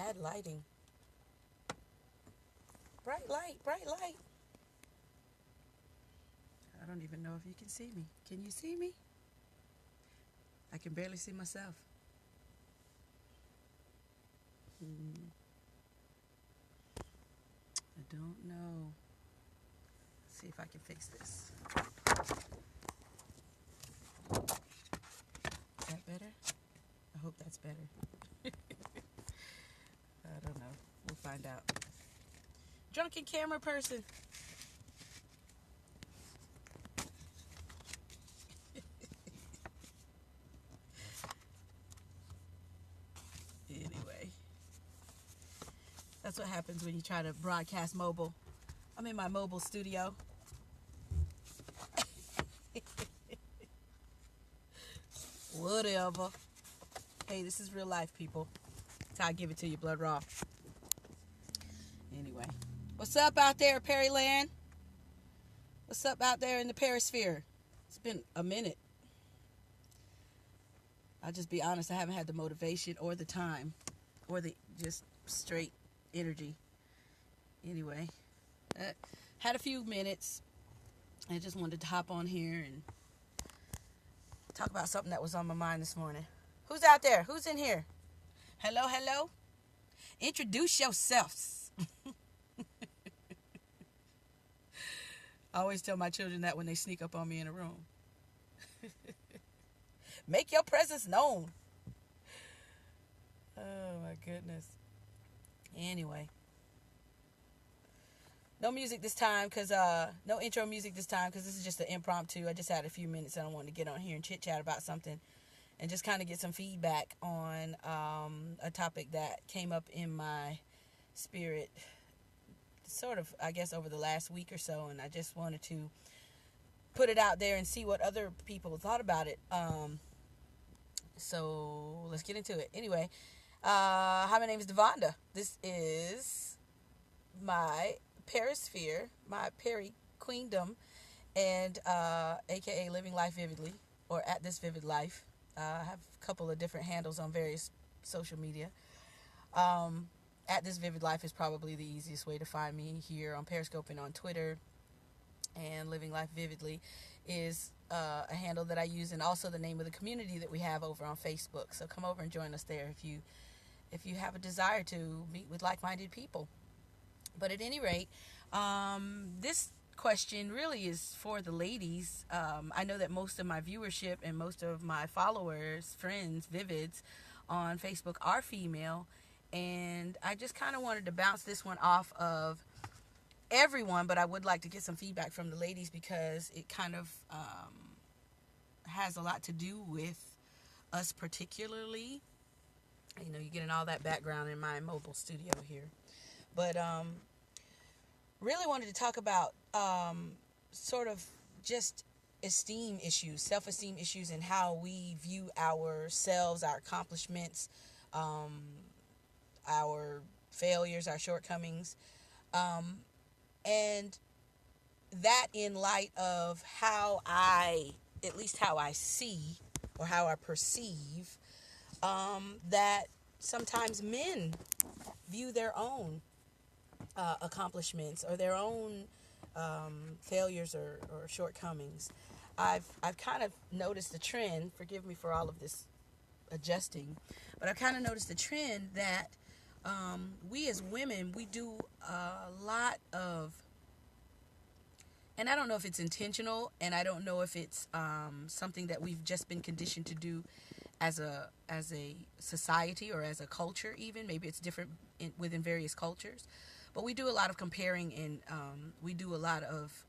Bad lighting. Bright light, bright light. I don't even know if you can see me. Can you see me? I can barely see myself. I don't know. Let's see if I can fix this. Is that better? I hope that's better. I don't know. We'll find out. Drunken camera person. Anyway. That's what happens when you try to broadcast mobile. I'm in my mobile studio. Whatever. Hey, this is real life, people. That's how I give it to you, blood raw. Anyway. What's up out there, Perryland? What's up out there in the Perisphere? It's been a minute. I'll just be honest, I haven't had the motivation or the time or the just straight energy. Anyway, had a few minutes. I just wanted to hop on here and talk about something that was on my mind this morning. Who's out there? Who's in here? Hello, hello? Introduce yourselves. I always tell my children that when they sneak up on me in a room. Make your presence known. Oh, my goodness. Anyway. No music this time, no intro music this time, because this is just an impromptu. I just had a few minutes and I wanted to get on here and chit-chat about something and just kind of get some feedback on a topic that came up in my spirit sort of, I guess, over the last week or so, and I just wanted to put it out there and see what other people thought about it. So let's get into it. Anyway, hi, my name is Devonda. This is my Perisphere, my Perry Queendom, and aka Living Life Vividly, or at ThisVividLife. I have a couple of different handles on various social media. At ThisVividLife is probably the easiest way to find me here on Periscope and on Twitter. And Living Life Vividly is a handle that I use, and also the name of the community that we have over on Facebook. So come over and join us there if you have a desire to meet with like-minded people. But at any rate, this question really is for the ladies. I know that most of my viewership and most of my followers, friends, Vivids on Facebook are female, and I just kind of wanted to bounce this one off of everyone, but I would like to get some feedback from the ladies because it kind of has a lot to do with us particularly. You know, you're getting all that background in my mobile studio here. But really wanted to talk about sort of just esteem issues, self-esteem issues, and how we view ourselves, our accomplishments, our failures, our shortcomings. And that in light of how at least how I see or how I perceive that sometimes men view their own accomplishments or their own failures or shortcomings. I've kind of noticed the trend, forgive me for all of this adjusting, but I've kind of noticed the trend that we as women, we do a lot of, and I don't know if it's intentional, and I don't know if it's something that we've just been conditioned to do as a society or as a culture even. Maybe it's different within various cultures. But we do a lot of comparing, and we do a lot of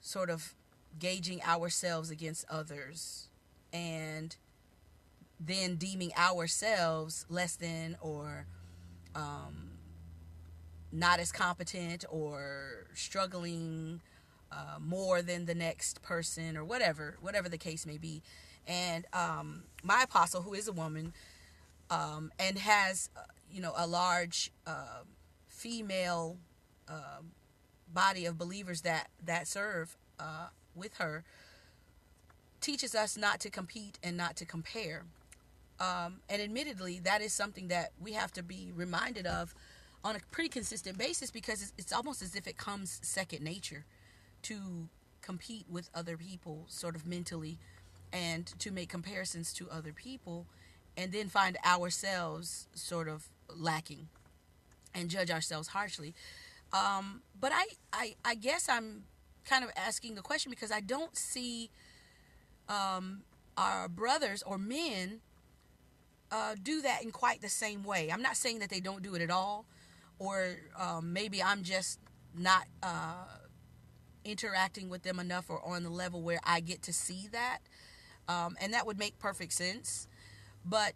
sort of gauging ourselves against others, and then deeming ourselves less than or not as competent or struggling more than the next person, or whatever the case may be. And my apostle, who is a woman and has a large female body of believers that serve with her, teaches us not to compete and not to compare. And admittedly, that is something that we have to be reminded of on a pretty consistent basis, because it's almost as if it comes second nature to compete with other people sort of mentally, and to make comparisons to other people, and then find ourselves sort of lacking and judge ourselves harshly. But I guess I'm kind of asking the question because I don't see our brothers or men do that in quite the same way. I'm not saying that they don't do it at all, or maybe I'm just not interacting with them enough or on the level where I get to see that, and that would make perfect sense. But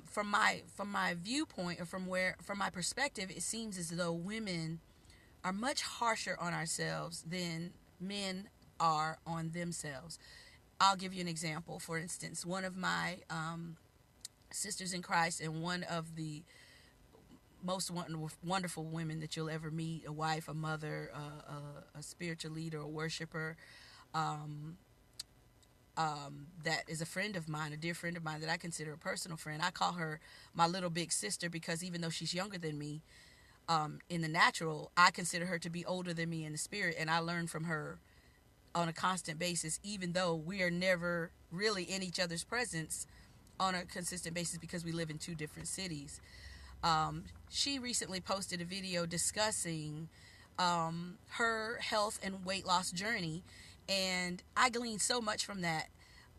from my viewpoint, or from my perspective, it seems as though women are much harsher on ourselves than men are on themselves. I'll give you an example. For instance, one of my sisters in Christ, and one of the most wonderful women that you'll ever meet, a wife, a mother, a spiritual leader, a worshiper, that is a friend of mine, a dear friend of mine that I consider a personal friend. I call her my little big sister because even though she's younger than me in the natural, I consider her to be older than me in the spirit, and I learn from her on a constant basis, even though we are never really in each other's presence on a consistent basis because we live in two different cities. She recently posted a video discussing her health and weight loss journey, and I gleaned so much from that.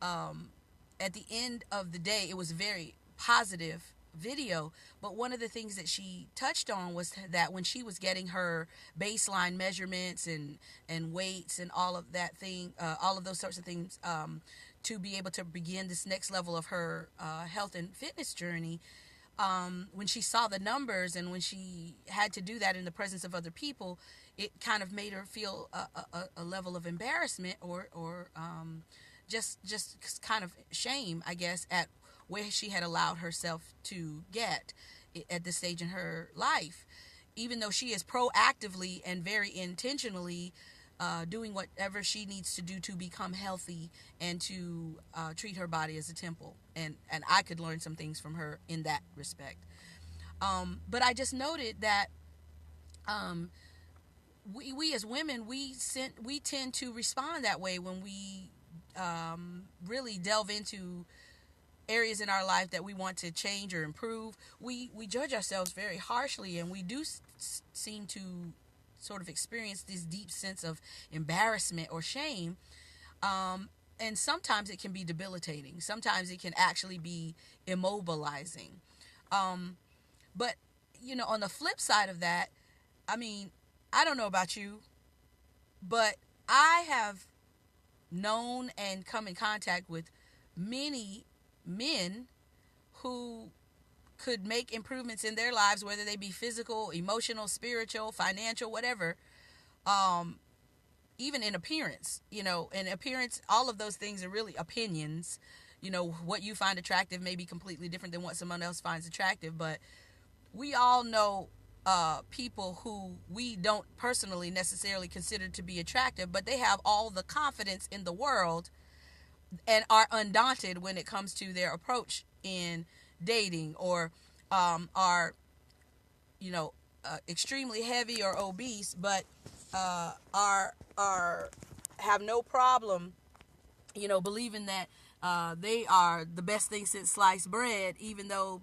At the end of the day, it was a very positive video, but one of the things that she touched on was that when she was getting her baseline measurements and weights and all of that thing, all of those sorts of things, to be able to begin this next level of her health and fitness journey, when she saw the numbers and when she had to do that in the presence of other people, it kind of made her feel a level of embarrassment or just kind of shame, I guess, at where she had allowed herself to get at this stage in her life, even though she is proactively and very intentionally doing whatever she needs to do to become healthy and to treat her body as a temple. And I could learn some things from her in that respect. But I just noted that we as women, we tend to respond that way when we really delve into areas in our life that we want to change or improve. We judge ourselves very harshly, and we do seem to sort of experience this deep sense of embarrassment or shame. And sometimes it can be debilitating. Sometimes it can actually be immobilizing. But, on the flip side of that, I mean, I don't know about you, but I have known and come in contact with many men who could make improvements in their lives, whether they be physical, emotional, spiritual, financial, whatever, even in appearance, and appearance, all of those things are really opinions. What you find attractive may be completely different than what someone else finds attractive, but we all know people who we don't personally necessarily consider to be attractive, but they have all the confidence in the world and are undaunted when it comes to their approach in dating, or are extremely heavy or obese, but are have no problem believing that they are the best thing since sliced bread, even though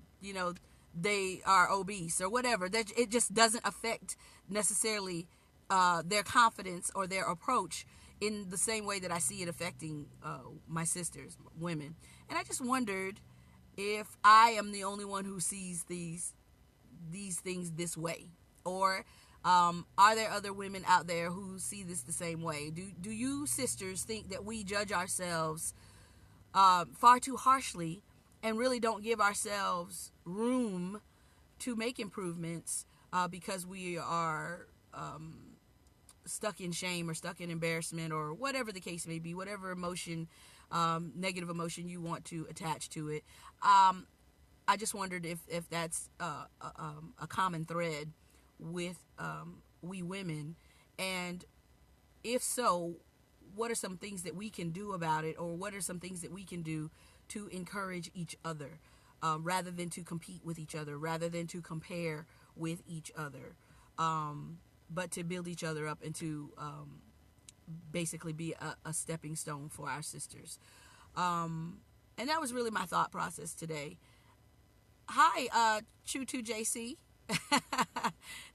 they are obese or whatever. That it just doesn't affect necessarily their confidence or their approach in the same way that I see it affecting my sisters, women. And I just wondered if I am the only one who sees these things this way, or are there other women out there who see this the same way? Do you sisters think that we judge ourselves far too harshly and really don't give ourselves room to make improvements because we are stuck in shame or stuck in embarrassment, or whatever the case may be, whatever emotion, negative emotion you want to attach to it? I just wondered if that's a common thread with we women, and if so, what are some things that we can do about it, or what are some things that we can do to encourage each other, rather than to compete with each other, rather than to compare with each other, but to build each other up and to basically be a stepping stone for our sisters. And that was really my thought process today. Hi, Chu2JC.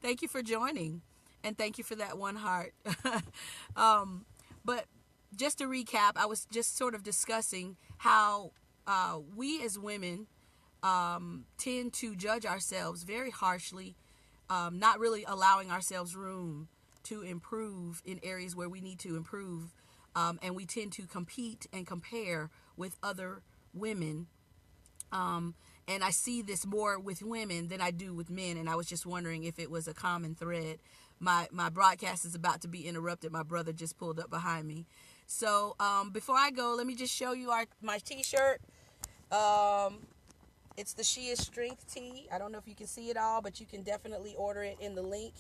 Thank you for joining, and thank you for that one heart. But just to recap, I was just sort of discussing how we as women tend to judge ourselves very harshly, not really allowing ourselves room to improve in areas where we need to improve, and we tend to compete and compare with other women. And I see this more with women than I do with men, and I was just wondering if it was a common thread. My broadcast is about to be interrupted. My brother just pulled up behind me. So before I go, let me just show you my t-shirt. It's the She Is Strength tee. I don't know if you can see it all, but you can definitely order it in the link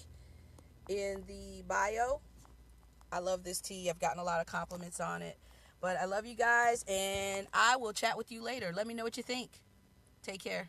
in the bio. I love this tee. I've gotten a lot of compliments on it. But I love you guys, and I will chat with you later. Let me know what you think. Take care.